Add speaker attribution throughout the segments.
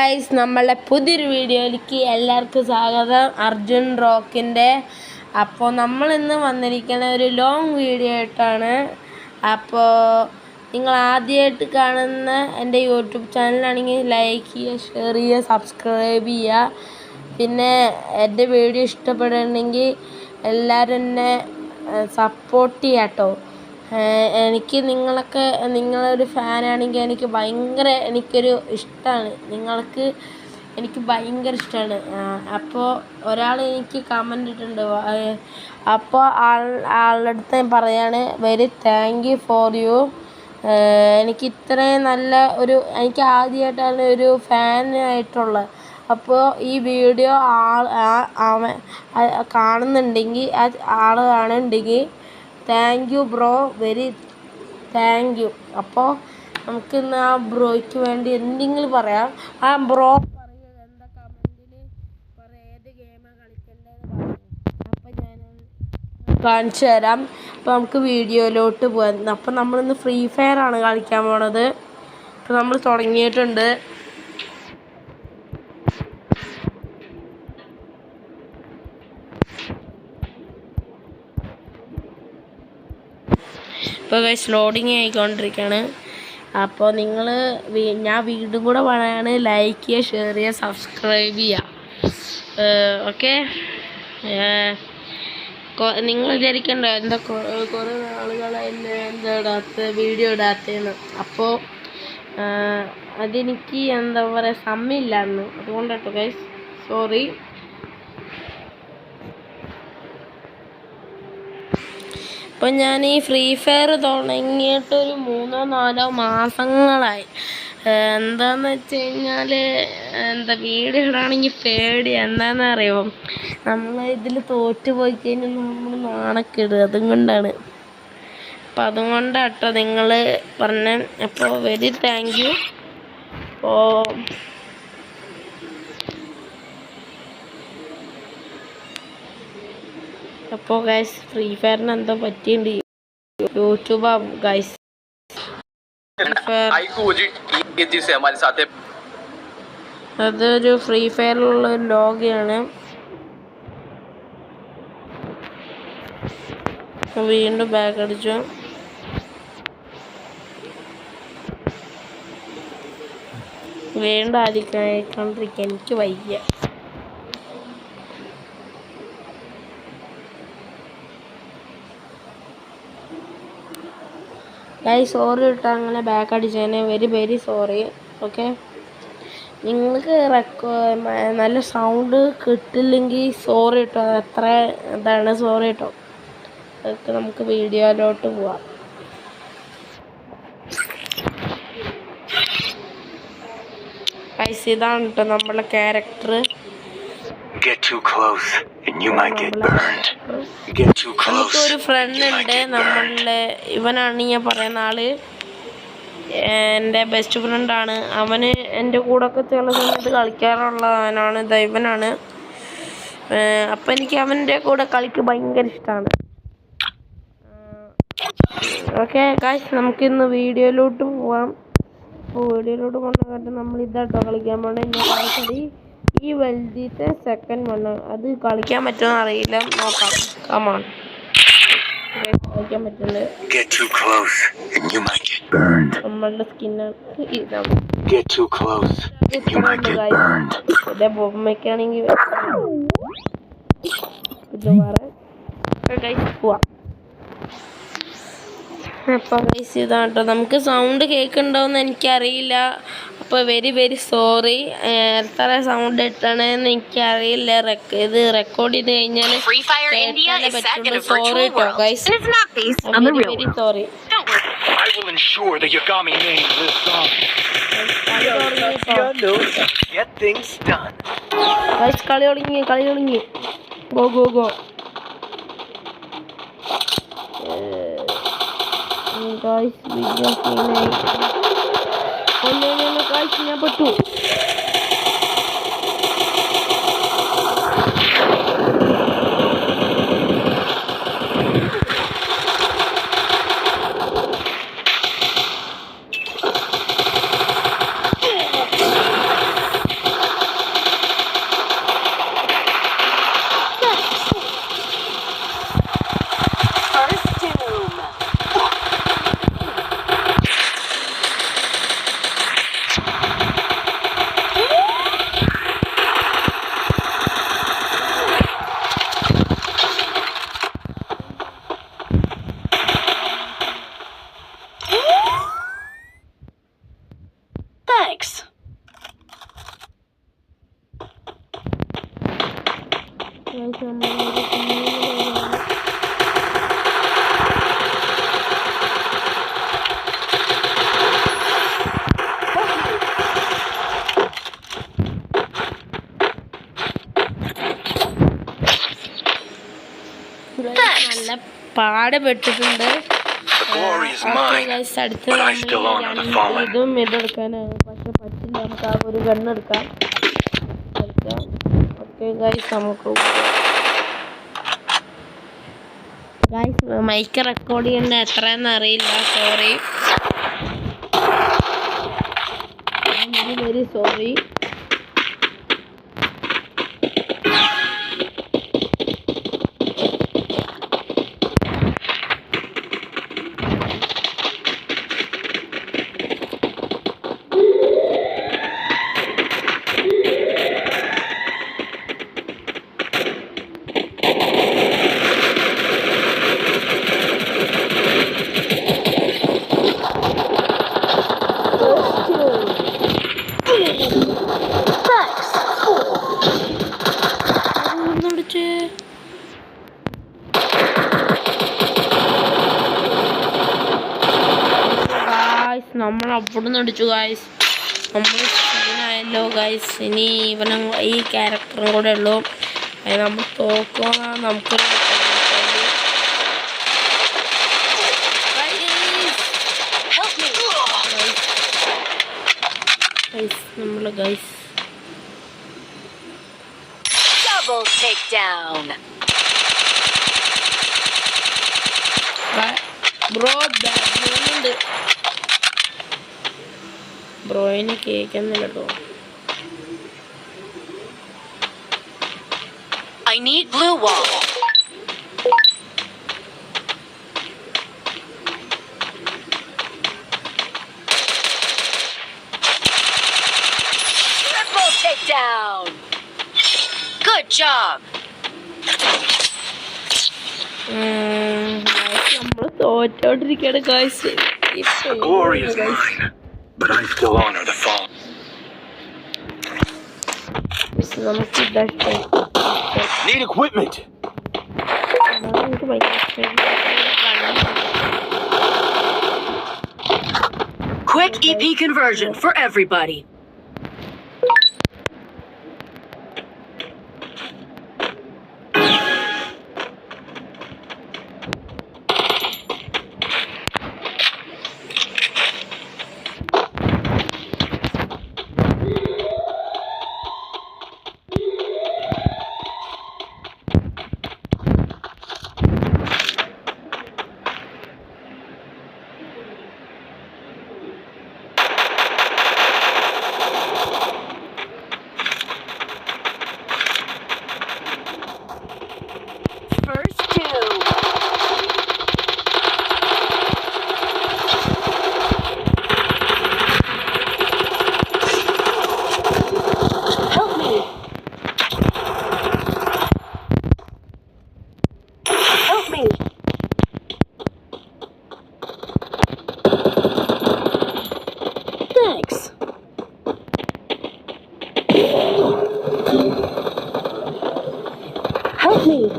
Speaker 1: Guys, നമ്മളുടെ പുതിയൊരു വീഡിയോയിലേക്ക് എല്ലാവർക്കും സ്വാഗതം. അർജുൻ റോക്കിൻ്റെ. അപ്പോൾ നമ്മളിന്ന് വന്നിരിക്കുന്ന ഒരു ലോങ് വീഡിയോ ആയിട്ടാണ്. അപ്പോൾ നിങ്ങൾ ആദ്യമായിട്ട് കാണുന്ന എൻ്റെ യൂട്യൂബ് ചാനലാണെങ്കിൽ ലൈക്ക് ചെയ്യുക, ഷെയർ ചെയ്യുക, സബ്സ്ക്രൈബ് ചെയ്യുക. പിന്നെ എൻ്റെ വീഡിയോ ഇഷ്ടപ്പെടുന്നുണ്ടെങ്കിൽ എല്ലാവരും എന്നെ സപ്പോർട്ട് ചെയ്യാം കേട്ടോ. എനിക്ക് നിങ്ങളൊരു ഫാനാണെങ്കിൽ എനിക്ക് ഭയങ്കര ഇഷ്ടമാണ്. എനിക്ക് ഭയങ്കര ഇഷ്ടമാണ്. അപ്പോൾ ഒരാൾ എനിക്ക് കമൻ്റ് ഇട്ടിട്ടുണ്ട്. അപ്പോൾ ആളുടെ അടുത്ത് ഞാൻ പറയാണ്, very thank you for you. എനിക്ക് ഇത്രയും എനിക്ക് ആദ്യമായിട്ടാണ് ഒരു ഫാനായിട്ടുള്ളത്. അപ്പോൾ ഈ വീഡിയോ കാണുന്നുണ്ടെങ്കിൽ ആൾ കാണുന്നുണ്ടെങ്കിൽ thank you bro, very thank you. അപ്പോൾ നമുക്കിന്ന് ആ ബ്രോയ്ക്ക് വേണ്ടി എന്തെങ്കിലും പറയാം. ആ ബ്രോ പറയുക, എന്താ കമൻറ്റിൽ പറയാം, ഏത് ഗെയിമാണ് കളിക്കേണ്ടതെന്ന് പറയും. അപ്പോൾ ഞാൻ കാണിച്ചു തരാം. അപ്പോൾ നമുക്ക് വീഡിയോയിലോട്ട് പോകാം. അപ്പോൾ നമ്മളിന്ന് ഫ്രീ ഫയർ ആണ് കളിക്കാൻ പോണത്. അപ്പോൾ നമ്മൾ തുടങ്ങിയിട്ടുണ്ട്. ഇപ്പോൾ ഗൈസ് ലോഡിങ് ആയിക്കൊണ്ടിരിക്കുകയാണ്. അപ്പോൾ ഞാൻ വീണ്ടും കൂടെ പറയാണ്, ലൈക്ക് ചെയ്യുക, ഷെയർ ചെയ്യുക, സബ്സ്ക്രൈബ് ചെയ്യുക. ഓക്കെ, നിങ്ങൾ വിചാരിക്കണ്ടോ എന്താ കുറേ ആളുകളായി വീഡിയോ ഇടാത്തതെന്ന്. അപ്പോൾ അതെനിക്ക് എന്താ പറയുക, സമയമില്ലായിരുന്നു. അതുകൊണ്ടാട്ടോ ഗൈസ്, സോറി. അപ്പം ഞാൻ ഈ ഫ്രീ ഫയർ തുടങ്ങിയിട്ടൊരു 3-4 മാസങ്ങളായി. എന്താണെന്ന് വെച്ച് കഴിഞ്ഞാൽ വീഡിയോ ഇടാണെങ്കിൽ പേടി. എന്താണെന്ന് അറിയുമോ, നമ്മൾ ഇതിൽ തോറ്റുപോയി കഴിഞ്ഞാൽ നമ്മൾ നാണക്കേട്. അതുകൊണ്ടാണ്. അപ്പം അതുകൊണ്ടാട്ടോ നിങ്ങൾ പറഞ്ഞ. അപ്പോൾ വെരി താങ്ക് യു. അപ്പോൾ ഗൈസ്, ഫ്രീ ഫയറിന് എന്തോ പറ്റിയുണ്ട്. യൂട്യൂബാ ഗൈസ്. അതൊരു ഫ്രീ ഫയറിലുള്ള ഒരു ലോഗയാണ്. വീണ്ടും ബാക്ക് അടിച്ചു. വീണ്ടും ആയിരിക്കൊണ്ടിരിക്കുക. എനിക്ക് വയ്യ. ഗൈസ്, സോറി കേട്ടോ അങ്ങനെ ബാക്ക് അടിച്ചതിന്. Very very sorry. ഓക്കെ, നിങ്ങൾക്ക് നല്ല സൗണ്ട് കിട്ടില്ലെങ്കിൽ സോറി കേട്ടോ. അത്ര ഇതാണ്, സോറി കേട്ടോ. അതൊക്കെ നമുക്ക് വീഡിയോയിലോട്ട് പോവാം. ഗൈസ്, ഇതാണ് കേട്ടോ നമ്മളെ ക്യാരക്ടർ. എനിക്കൊരു ഫ്രണ്ട് ഉണ്ട്. ഇവനാണ് ഞാൻ പറയുന്ന ആള്. എൻ്റെ ബെസ്റ്റ് ഫ്രണ്ടാണ്. അവന് എൻ്റെ കൂടെ ഒക്കെ ചില സമയത്ത് കളിക്കാറുള്ളവനാണ്. ഇവനാണ്. അപ്പം എനിക്ക് അവൻ്റെ കൂടെ കളിക്ക് ഭയങ്കര ഇഷ്ടമാണ്. ഓക്കെ ഗൈസ്, നമുക്കിന്ന് വീഡിയോയിലോട്ട് പോവാം. അപ്പോൾ വീഡിയോയിലോട്ട് പോകുന്ന നമ്മൾ ഇതാട്ടോ കളിക്കാൻ പോകണേ. ഈ വലുതിത്തെ സെക്കൻഡ് വണ്ണ് അത് കളിക്കാൻ പറ്റുമെന്ന് അറിയില്ല. നോക്കാം. കമോൺ, കളിക്കാൻ പറ്റുന്നുണ്ട്. നമ്മളുടെ സ്കിന്നാണ് ഇതാണ്. ഇതേ ബൊമ്മയ്ക്കാണെങ്കിൽ ഇത് വേറെ പോവാം. അപ്പോൾ ഗൈസ്, ഇതാണ് കേട്ടോ. നമുക്ക് സൗണ്ട് കേൾക്കുന്നുണ്ടോയെന്ന് എനിക്കറിയില്ല. അപ്പോൾ വെരി വെരി സോറി. എത്ര സൗണ്ട് ഇട്ടണമെന്ന് എനിക്കറിയില്ല. ഇത് റെക്കോർഡ് ചെയ്ത് കഴിഞ്ഞാൽ പറ്റുള്ളൂ. സോറി കേട്ടോ guys, very very sorry. Guys, കളി തുടങ്ങി. Go go go. Guys, video ഫീലായി. ഗൈസ്, ഞാൻ പെട്ടു. നല്ല പാടുപെട്ടിട്ടുണ്ട്. അടുത്ത് ഇതും ഇതെടുക്കാനാണ്, പക്ഷെ പറ്റില്ല. നമുക്ക് ആ ഒരു ഗണ്ണെടുക്കാം. ഓക്കെ ഗൈസ്, നമുക്ക് ഗൈസ് മൈക്ക് റെക്കോർഡ് ചെയ്യേണ്ട എത്രയെന്ന് അറിയില്ല, സോറി, വെരി സോറി. നമ്മൾ അവിടെ നിന്ന് അടിച്ചു ഗായ്സ്. നമ്മൾ സീനായല്ലോ ഗായ്സ്. ഇനി ഇവനെ ഈ ക്യാരക്ടറും കൂടെ ഉള്ളൂ. അത് നമ്മൾ തോക്കുക. നമുക്ക് നമ്മൾ ഗായ്സ് ബ്രോ ബാറ്റുണ്ട്. ബ്രോയിന് കേൾക്കുന്നില്ല കേട്ടോ.
Speaker 2: I need blue wall. Triple takedown. Good job.
Speaker 1: നമ്മൾ തോറ്റോണ്ടിരിക്കുകയാണ് guys.
Speaker 3: The glory is mine, but I still honor the fall.
Speaker 1: നമുക്ക്
Speaker 3: Need equipment.
Speaker 2: Quick EP conversion for everybody.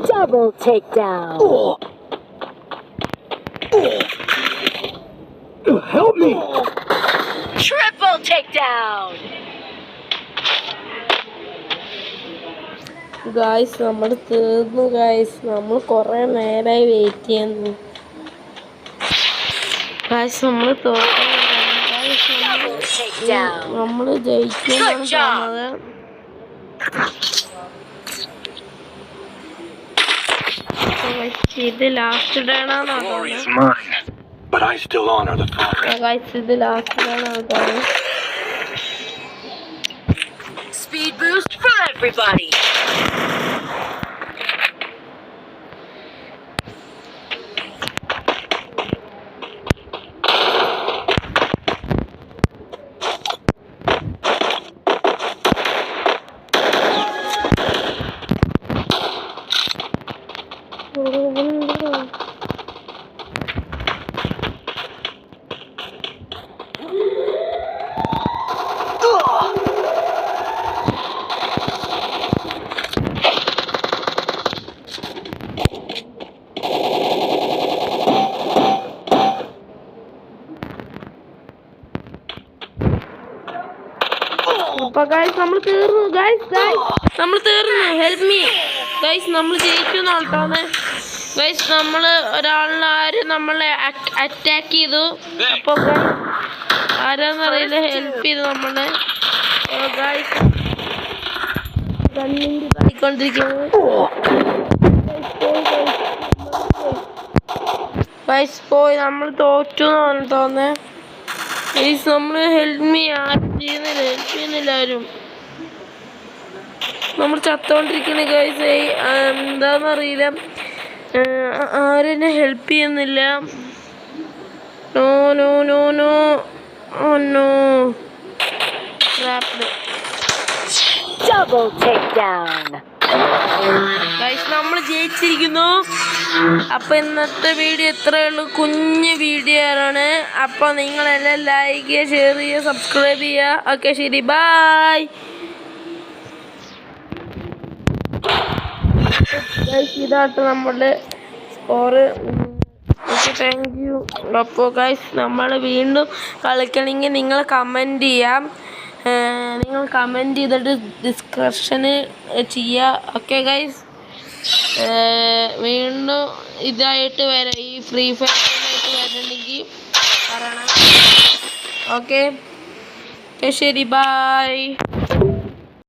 Speaker 2: Double takedown.
Speaker 3: Help me.
Speaker 2: Triple takedown.
Speaker 1: Guys നമ്മൾ തീർന്നു guys. നമ്മൾ കുറേ നേരമായി wait ചെയ്യുന്നു guys. നമ്മൾ നമ്മൾ ജയിക്കുമെന്നാണ് തോന്നുന്നത്. ഇത് ലാസ്റ്റ് ഡേ ആണെന്നാണ് തോന്നുന്നത്.
Speaker 3: But I still honor the fall.
Speaker 1: Guys ഇത് ലാസ്റ്റ് ഡേ ആണെന്ന് തോന്നുന്നു.
Speaker 2: Speed boost for everybody.
Speaker 1: നമ്മൾ തീർന്നു ഗൈസ് നമ്മൾ തീർന്നു. Help me guys. നമ്മൾ ജയിച്ചു എന്നാണ് ഗൈസ്. നമ്മൾ ഒരാളിനാരും നമ്മളെ അറ്റാക്ക് ചെയ്തു. അപ്പോൾ ആരാന്നറിയില്ല ഹെൽപ്പ് ചെയ്തു നമ്മളെ ഗൈസ്. കണ്ണിൻ്റെ കളിക്കൊണ്ടിരിക്കുന്നത് ഗൈസ്. പോയി നമ്മൾ തോറ്റു എന്നാണ് തോന്നുന്നത് ഗൈസ്. നമ്മൾ ഹെൽപ്പ് മീ ആരും ചെയ്യുന്നില്ല ആരും. നമ്മൾ ചത്തോണ്ടിരിക്കുന്ന ഗൈസ്. എന്താന്നറിയില്ല, ആരും എന്നെ ഹെൽപ്പ് ചെയ്യുന്നില്ല. No no no no oh no.
Speaker 4: Double takedown.
Speaker 1: Guys നമ്മൾ ജയിച്ചിരിക്കുന്നു. അപ്പൊ ഇന്നത്തെ വീഡിയോ ഇത്രയേ ഉള്ളൂ. കുഞ്ഞു വീഡിയോ ആണ്. അപ്പൊ നിങ്ങളെല്ലാം ലൈക്ക് ചെയ്യുക, ഷെയർ ചെയ്യുക, സബ്സ്ക്രൈബ് ചെയ്യുക. ഓക്കെ ശരി, ബൈ. ഇതാട്ട് നമ്മുടെ സ്കോറ്. Okay thank you. അപ്പോൾ ഗൈസ് നമ്മൾ വീണ്ടും കളിക്കണമെങ്കിൽ നിങ്ങൾ കമൻറ്റ് ചെയ്യാം. നിങ്ങൾ കമൻറ്റ് ചെയ്തിട്ട് ഡിസ്കഷന് ചെയ്യുക. Okay guys. വീണ്ടും ഇതായിട്ട് വരാം. ഈ ഫ്രീ ഫയറിനായിട്ട് വരണമെങ്കിൽ പറയണം. ഓക്കെ ശരി, ബൈ.